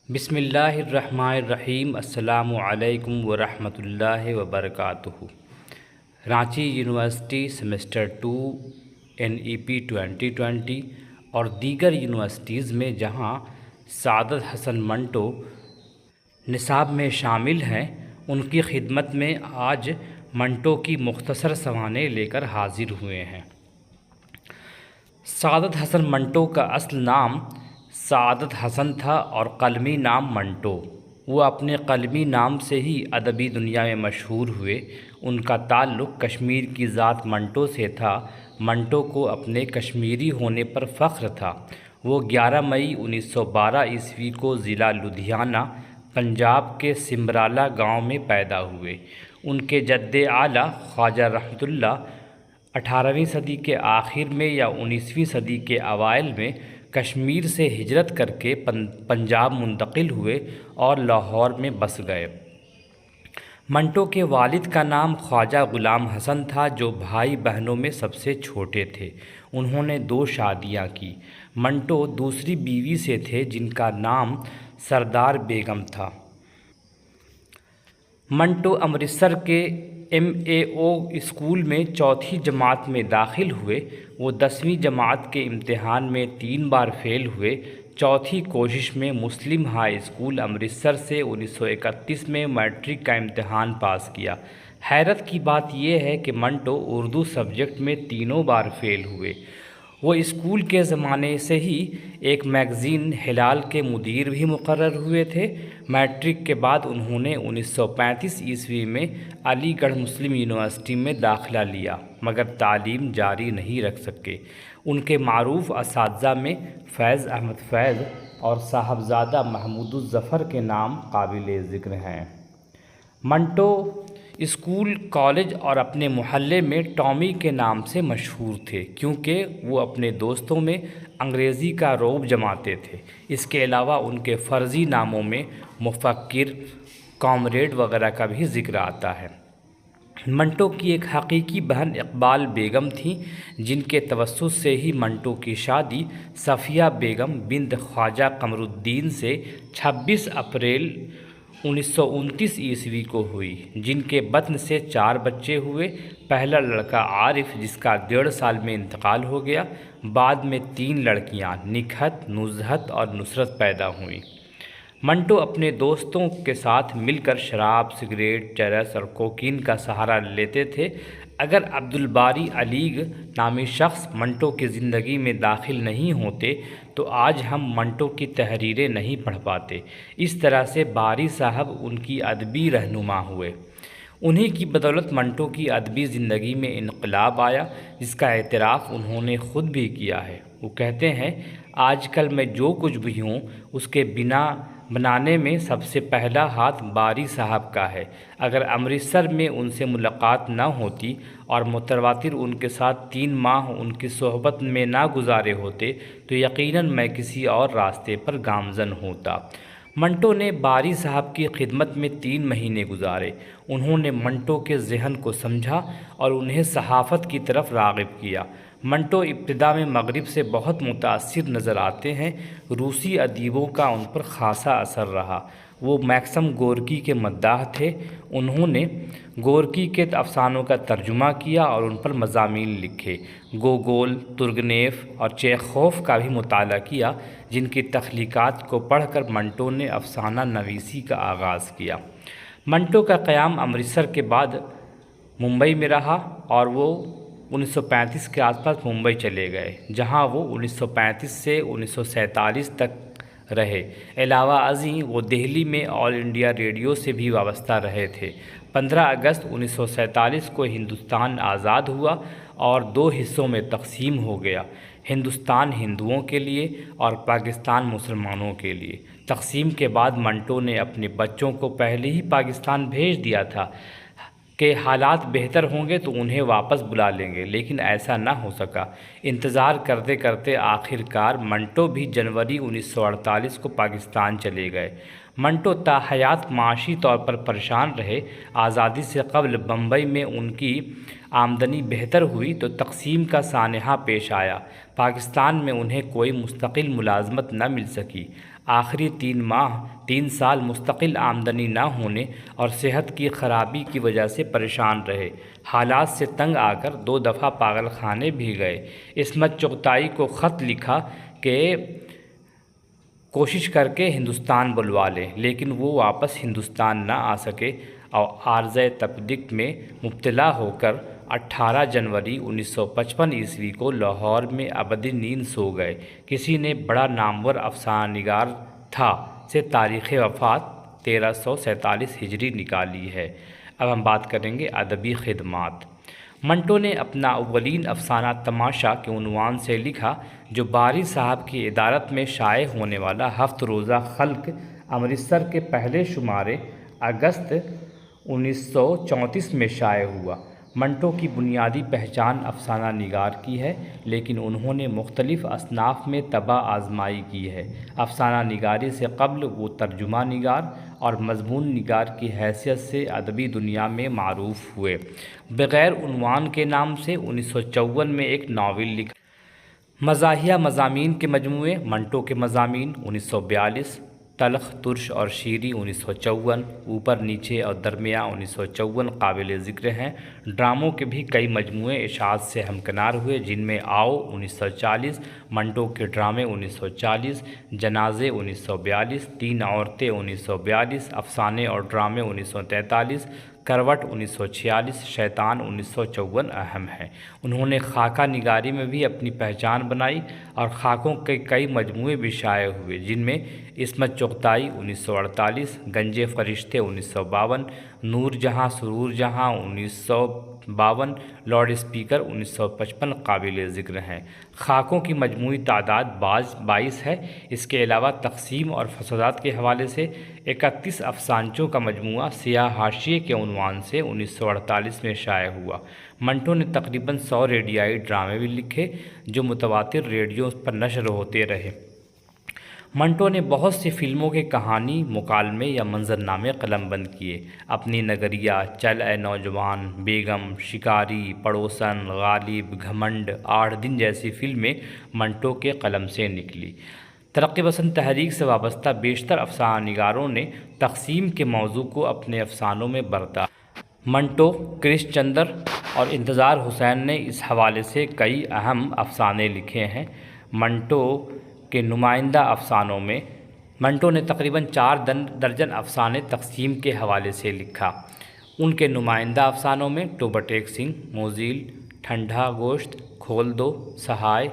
بسم اللہ الرحمن الرحیم۔ السلام علیکم ورحمۃ اللہ وبرکاتہ۔ رانچی یونیورسٹی سیمسٹر 2 NEP 2020 اور دیگر یونیورسٹیز میں جہاں سعادت حسن منٹو نصاب میں شامل ہیں، ان کی خدمت میں آج منٹو کی مختصر سوانح لے کر حاضر ہوئے ہیں۔ سعادت حسن منٹو کا اصل نام سعادت حسن تھا اور قلمی نام منٹو۔ وہ اپنے قلمی نام سے ہی ادبی دنیا میں مشہور ہوئے۔ ان کا تعلق کشمیر کی ذات منٹو سے تھا۔ منٹو کو اپنے کشمیری ہونے پر فخر تھا۔ وہ 11 مئی 1912 عیسوی کو ضلع لدھیانہ، پنجاب کے سمرالا گاؤں میں پیدا ہوئے۔ ان کے جد اعلیٰ خواجہ رحمت اللہ 18ویں صدی کے آخر میں یا 19ویں صدی کے اوائل میں کشمیر سے ہجرت کر کے پنجاب منتقل ہوئے اور لاہور میں بس گئے۔ منٹو کے والد کا نام خواجہ غلام حسن تھا، جو بھائی بہنوں میں سب سے چھوٹے تھے۔ انہوں نے 2 شادیاں کی۔ منٹو دوسری بیوی سے تھے جن کا نام سردار بیگم تھا۔ منٹو امرتسر کے MAO اسکول میں 4تھی جماعت میں داخل ہوئے۔ وہ 10ویں جماعت کے امتحان میں 3 بار فیل ہوئے۔ 4تھی کوشش میں مسلم ہائی اسکول امرتسر سے 1931 میں میٹرک کا امتحان پاس کیا۔ حیرت کی بات یہ ہے کہ منٹو اردو سبجیکٹ میں تینوں بار فیل ہوئے۔ وہ اسکول کے زمانے سے ہی ایک میگزین ہلال کے مدیر بھی مقرر ہوئے تھے۔ میٹرک کے بعد انہوں نے 1935 عیسوی میں علی گڑھ مسلم یونیورسٹی میں داخلہ لیا، مگر تعلیم جاری نہیں رکھ سکے۔ ان کے معروف اساتذہ میں فیض احمد فیض اور صاحبزادہ محمود الظفر کے نام قابل ذکر ہیں۔ منٹو اسکول، کالج اور اپنے محلے میں ٹامی کے نام سے مشہور تھے، کیونکہ وہ اپنے دوستوں میں انگریزی کا رعب جماتے تھے۔ اس کے علاوہ ان کے فرضی ناموں میں مفکر، کامریڈ وغیرہ کا بھی ذکر آتا ہے۔ منٹو کی ایک حقیقی بہن اقبال بیگم تھیں، جن کے توسط سے ہی منٹو کی شادی صفیہ بیگم بنت خواجہ قمر الدین سے 26 اپریل 1929 عیسوی کو ہوئی، جن کے بطن سے 4 بچے ہوئے۔ پہلا لڑکا عارف، جس کا 1.5 سال میں انتقال ہو گیا۔ بعد میں 3 لڑکیاں نکہت، نزہت اور نصرت پیدا ہوئیں۔ منٹو اپنے دوستوں کے ساتھ مل کر شراب، سگریٹ، چرس اور کوکین کا سہارا لیتے تھے۔ اگر عبدالباری علیگ نامی شخص منٹو کی زندگی میں داخل نہیں ہوتے تو آج ہم منٹو کی تحریریں نہیں پڑھ پاتے۔ اس طرح سے باری صاحب ان کی ادبی رہنما ہوئے۔ انہی کی بدولت منٹو کی ادبی زندگی میں انقلاب آیا، جس کا اعتراف انہوں نے خود بھی کیا ہے۔ وہ کہتے ہیں، آج کل میں جو کچھ بھی ہوں اس کے بنانے میں سب سے پہلا ہاتھ باری صاحب کا ہے۔ اگر امرتسر میں ان سے ملاقات نہ ہوتی اور متواتر ان کے ساتھ 3 ماہ ان کی صحبت میں نہ گزارے ہوتے تو یقیناً میں کسی اور راستے پر گامزن ہوتا۔ منٹو نے باری صاحب کی خدمت میں 3 مہینے گزارے۔ انہوں نے منٹو کے ذہن کو سمجھا اور انہیں صحافت کی طرف راغب کیا۔ منٹو ابتدا میں مغرب سے بہت متاثر نظر آتے ہیں۔ روسی ادیبوں کا ان پر خاصا اثر رہا۔ وہ میکسم گورکی کے مداح تھے۔ انہوں نے گورکی کے افسانوں کا ترجمہ کیا اور ان پر مضامین لکھے۔ گوگول، ترگنیف اور چیخوف کا بھی مطالعہ کیا، جن کی تخلیقات کو پڑھ کر منٹو نے افسانہ نویسی کا آغاز کیا۔ منٹو کا قیام امرتسر کے بعد ممبئی میں رہا اور وہ 1935 کے آس پاس ممبئی چلے گئے، جہاں وہ 1935 سے 1947 تک رہے۔ علاوہ ازیں وہ دہلی میں آل انڈیا ریڈیو سے بھی وابستہ رہے تھے۔ 15 اگست 1947 کو ہندوستان آزاد ہوا اور 2 حصوں میں تقسیم ہو گیا، ہندوستان ہندوؤں کے لیے اور پاکستان مسلمانوں کے لیے۔ تقسیم کے بعد منٹو نے اپنے بچوں کو پہلے ہی پاکستان بھیج دیا تھا کہ حالات بہتر ہوں گے تو انہیں واپس بلا لیں گے، لیکن ایسا نہ ہو سکا۔ انتظار کرتے کرتے آخر کار منٹو بھی جنوری 1948 کو پاکستان چلے گئے۔ منٹو تاحیات معاشی طور پر پریشان رہے۔ آزادی سے قبل بمبئی میں ان کی آمدنی بہتر ہوئی تو تقسیم کا سانحہ پیش آیا۔ پاکستان میں انہیں کوئی مستقل ملازمت نہ مل سکی۔ آخری 3 سال مستقل آمدنی نہ ہونے اور صحت کی خرابی کی وجہ سے پریشان رہے۔ حالات سے تنگ آ کر 2 دفعہ پاگل خانے بھی گئے۔ عصمت چغتائی کو خط لکھا کہ کوشش کر کے ہندوستان بلوا لیں، لیکن وہ واپس ہندوستان نہ آ سکے اور عارضۂ تپدق میں مبتلا ہو کر 18 جنوری 1955 عیسوی کو لاہور میں ابدی نیند سو گئے۔ کسی نے بڑا نامور افسانہ نگار تھا سے تاریخ وفات 1347 ہجری نکالی ہے۔ اب ہم بات کریں گے ادبی خدمات۔ منٹو نے اپنا اولین افسانہ تماشا کے عنوان سے لکھا، جو باری صاحب کی ادارت میں شائع ہونے والا 7 روزہ خلق امرتسر کے پہلے شمارے اگست 1934 میں شائع ہوا۔ منٹو کی بنیادی پہچان افسانہ نگار کی ہے، لیکن انہوں نے مختلف اصناف میں طبع آزمائی کی ہے۔ افسانہ نگاری سے قبل وہ ترجمہ نگار اور مضمون نگار کی حیثیت سے ادبی دنیا میں معروف ہوئے۔ بغیر عنوان کے نام سے 1954 میں ایک ناول لکھا، مزاحیہ مضامین کے مجموعے منٹو کے مضامین 1942، تلخ ترش اور شیریں 1954، اوپر نیچے اور درمیاں 1954 قابل ذکر ہیں۔ ڈراموں کے بھی کئی مجموعے اشاعت سے ہمکنار ہوئے، جن میں آؤ 1940، منٹو کے ڈرامے 1940، جنازے 1942، 3 عورتیں 1942، افسانے اور ڈرامے 1943، کروٹ 1946، شیطان 1954 اہم ہیں۔ انہوں نے خاکہ نگاری میں بھی اپنی پہچان بنائی اور خاکوں کے کئی مجموعے بھی شائع ہوئے، جن میں عصمت چغتائی 1948، گنجے فرشتے 1952، نور جہاں سرور جہاں 1952، لاؤڈ اسپیکر 1955 قابل ذکر ہیں۔ خاکوں کی مجموعی تعداد 22 ہے۔ اس کے علاوہ تقسیم اور فسادات کے حوالے سے 31 افسانچوں کا مجموعہ سیاہ حاشیے کے عنوان سے 1948 میں شائع ہوا۔ منٹو نے تقریباً 100 ریڈیائی ڈرامے بھی لکھے، جو متواتر ریڈیو پر نشر ہوتے رہے۔ منٹو نے بہت سی فلموں کے کہانی، مکالمے یا منظرنامے قلم بند کیے۔ اپنی نگریہ، چل اے نوجوان، بیگم، شکاری، پڑوسن، غالب، گھمنڈ، 8 دن جیسی فلمیں منٹو کے قلم سے نکلی۔ ترقی پسند تحریک سے وابستہ بیشتر افسانہ نگاروں نے تقسیم کے موضوع کو اپنے افسانوں میں برتا۔ منٹو، کرش چندر اور انتظار حسین نے اس حوالے سے کئی اہم افسانے لکھے ہیں۔ منٹو کے نمائندہ افسانوں میں منٹو نے تقریباً 4 درجن افسانے تقسیم کے حوالے سے لکھا۔ ان کے نمائندہ افسانوں میں ٹوبہ ٹیک سنگھ، موزیل، ٹھنڈا گوشت، کھول دو، سہائے،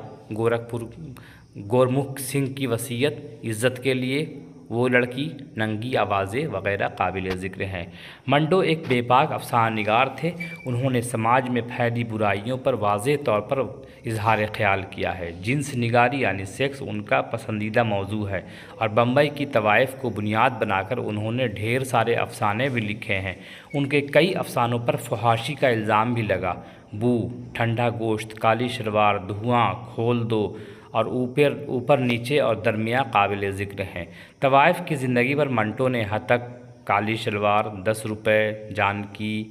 گورمکھ سنگھ کی وصیت، عزت کے لیے، وہ لڑکی، ننگی آوازیں وغیرہ قابل ذکر ہیں۔ منٹو ایک بے باک افسانہ نگار تھے۔ انہوں نے سماج میں پھیلی برائیوں پر واضح طور پر اظہار خیال کیا ہے۔ جنس نگاری یعنی سیکس ان کا پسندیدہ موضوع ہے، اور بمبئی کی طوائف کو بنیاد بنا کر انہوں نے ڈھیر سارے افسانے بھی لکھے ہیں۔ ان کے کئی افسانوں پر فحاشی کا الزام بھی لگا۔ بو، ٹھنڈا گوشت، کالی شلوار، دھواں، کھول دو اور اوپر نیچے اور درمیاں قابل ذکر ہیں۔ طوائف کی زندگی پر منٹو نے ہتک، کالی شلوار، 10 روپے، جانکی،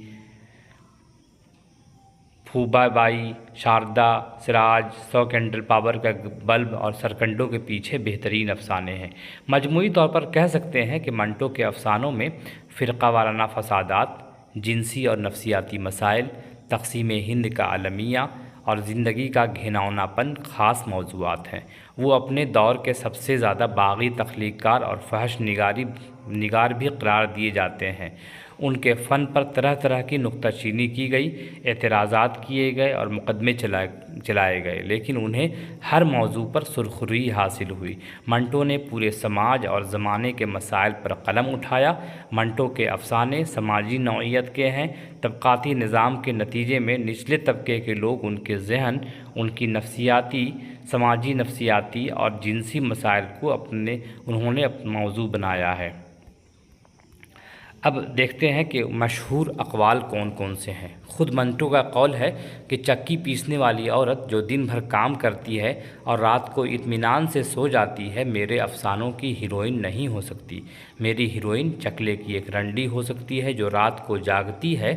پھوبا بائی، شاردا، سراج، 100 کینڈل پاور کا بلب اور سرکنڈوں کے پیچھے بہترین افسانے ہیں۔ مجموعی طور پر کہہ سکتے ہیں کہ منٹو کے افسانوں میں فرقہ وارانہ فسادات، جنسی اور نفسیاتی مسائل، تقسیم ہند کا المیہ اور زندگی کا گھناؤنا پن خاص موضوعات ہیں۔ وہ اپنے دور کے سب سے زیادہ باغی تخلیق کار اور فحش نگار بھی قرار دیے جاتے ہیں۔ ان کے فن پر طرح طرح کی نکتہ چینی کی گئی، اعتراضات کیے گئے اور مقدمے چلائے گئے، لیکن انہیں ہر موضوع پر سرخروئی حاصل ہوئی۔ منٹو نے پورے سماج اور زمانے کے مسائل پر قلم اٹھایا۔ منٹو کے افسانے سماجی نوعیت کے ہیں۔ طبقاتی نظام کے نتیجے میں نچلے طبقے کے لوگ، ان کے ذہن، ان کی سماجی نفسیاتی اور جنسی مسائل کو انہوں نے اپنا موضوع بنایا ہے۔ اب دیکھتے ہیں کہ مشہور اقوال کون کون سے ہیں۔ خود منٹو کا قول ہے کہ چکی پیسنے والی عورت جو دن بھر کام کرتی ہے اور رات کو اطمینان سے سو جاتی ہے، میرے افسانوں کی ہیروئن نہیں ہو سکتی۔ میری ہیروئن چکلے کی ایک رنڈی ہو سکتی ہے جو رات کو جاگتی ہے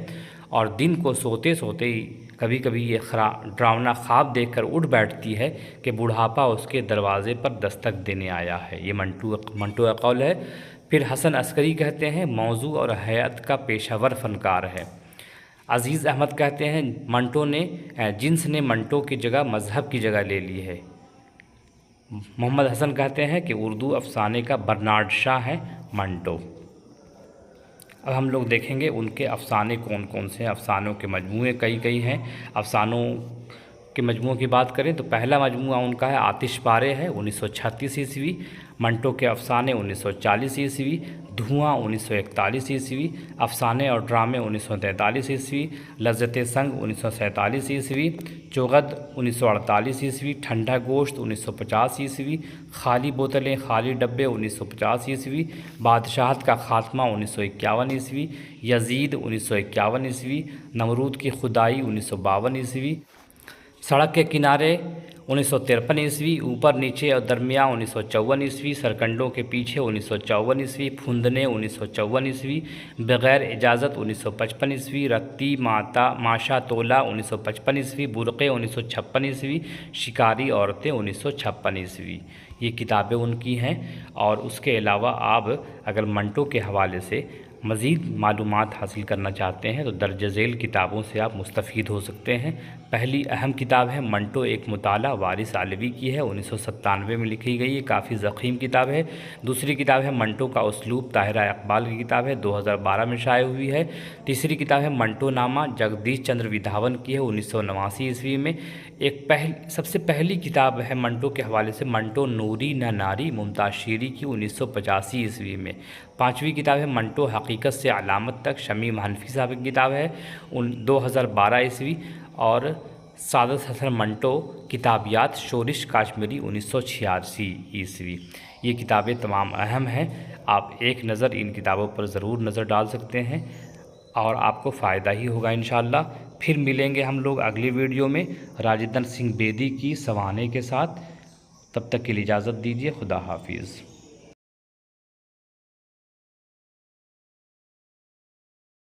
اور دن کو سوتے سوتے ہی کبھی کبھی یہ ڈراؤنا خواب دیکھ کر اٹھ بیٹھتی ہے کہ بڑھاپا اس کے دروازے پر دستک دینے آیا ہے۔ یہ منٹو کا قول ہے۔ پھر حسن عسکری کہتے ہیں موضوع اور ہیئت کا پیشہ ور فنکار ہے۔ عزیز احمد کہتے ہیں جنس نے منٹو کی جگہ مذہب کی جگہ لے لی ہے۔ محمد حسن کہتے ہیں کہ اردو افسانے کا برنارڈ شاہ ہے منٹو۔ اب ہم لوگ دیکھیں گے ان کے افسانے کون کون سے ہیں۔ افسانوں کے مجموعے کئی ہیں۔ افسانوں کے مجموعوں کی بات کریں تو پہلا مجموعہ ان کا ہے آتش پارے ہے 1936 عیسوی، منٹو کے افسانے 1940 عیسوی، دھواں 1941 عیسوی، افسانے اور ڈرامے 1943 عیسوی، لذت سنگ 1947 عیسوی، چوغد 1948 عیسوی، ٹھنڈا گوشت 1950 عیسوی، خالی بوتلیں خالی ڈبے 1950 عیسوی، بادشاہت کا خاتمہ 1951 عیسوی، یزید 1951 عیسوی، نمرود کی خدائی 1952 عیسوی، سڑک کے کنارے 1953 عیسوی، اوپر نیچے اور درمیان 1954 عیسوی، سرکنڈوں کے پیچھے 1954 عیسوی، پھندنے 1954 عیسوی، بغیر اجازت 1955 عیسوی، رتی ماشا تولا 1955 عیسوی، برقعے 1956 عیسوی، شکاری عورتیں 1956 عیسوی۔ یہ کتابیں ان کی ہیں۔ اور اس کے علاوہ آپ اگر منٹو کے حوالے سے مزید معلومات حاصل کرنا چاہتے ہیں تو درج ذیل کتابوں سے آپ مستفید ہو سکتے ہیں۔ پہلی اہم کتاب ہے منٹو ایک مطالعہ، وارث علوی کی ہے، 1997 میں لکھی گئی ہے، کافی ضخیم کتاب ہے۔ دوسری کتاب ہے منٹو کا اسلوب، طاہرہ اقبال کی کتاب ہے، 2012 میں شائع ہوئی ہے۔ تیسری کتاب ہے منٹو نامہ، جگدیش چندر ودھاون کی ہے، 1989 عیسوی میں۔ سب سے پہلی کتاب ہے منٹو کے حوالے سے منٹو نوری نہ ناری، ممتاز شیری کی، 1985 عیسوی میں۔ پانچویں کتاب ہے منٹو حقیقت سے علامت تک، شمیم حنفی صاحب کی کتاب ہے، 2012 عیسوی۔ اور سعادت حسن منٹو کتابیات شورش کاشمیری، 1986 عیسوی۔ یہ کتابیں تمام اہم ہیں۔ آپ ایک نظر ان کتابوں پر ضرور نظر ڈال سکتے ہیں اور آپ کو فائدہ ہی ہوگا انشاءاللہ۔ پھر ملیں گے ہم لوگ اگلی ویڈیو میں راجندر سنگھ بیدی کی سوانح کے ساتھ۔ تب تک کے لیے اجازت دیجیے۔ خدا حافظ۔